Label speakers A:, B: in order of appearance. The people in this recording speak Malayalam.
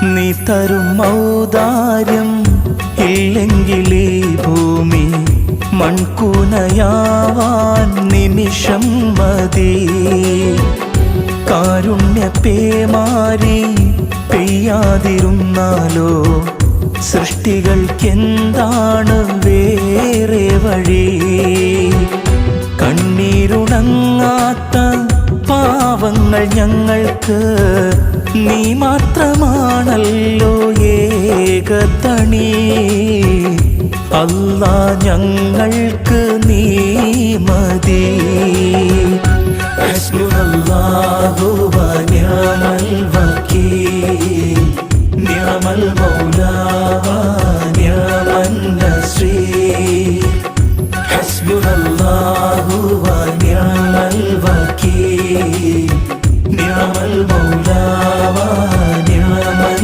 A: നീ തരും ഔദാര്യം ഇല്ലെങ്കിലീ ഭൂമി മൺകൂനയാവാൻ നിമിഷം മതി. കാരുണ്യ പേമാരി പെയ്യാതിരുന്നാലോ സൃഷ്ടികൾക്കെന്താണ് വേറെ വഴി? കണ്ണീരുണങ്ങാത്ത പാവങ്ങൾ ഞങ്ങൾക്ക് നീ മാത്രമാണല്ലോ ഏകതണി. അല്ലാ ഞങ്ങൾക്ക് നീ മതി. ഹസ്ബുനല്ലാഹു വ നിഅമൽ വകീൽ, നിഅമൽ മൗലാ വ നിഅമൻ നസീർ. ഹസ്ബുനല്ലാഹു വ നിഅമൽ വകീൽ.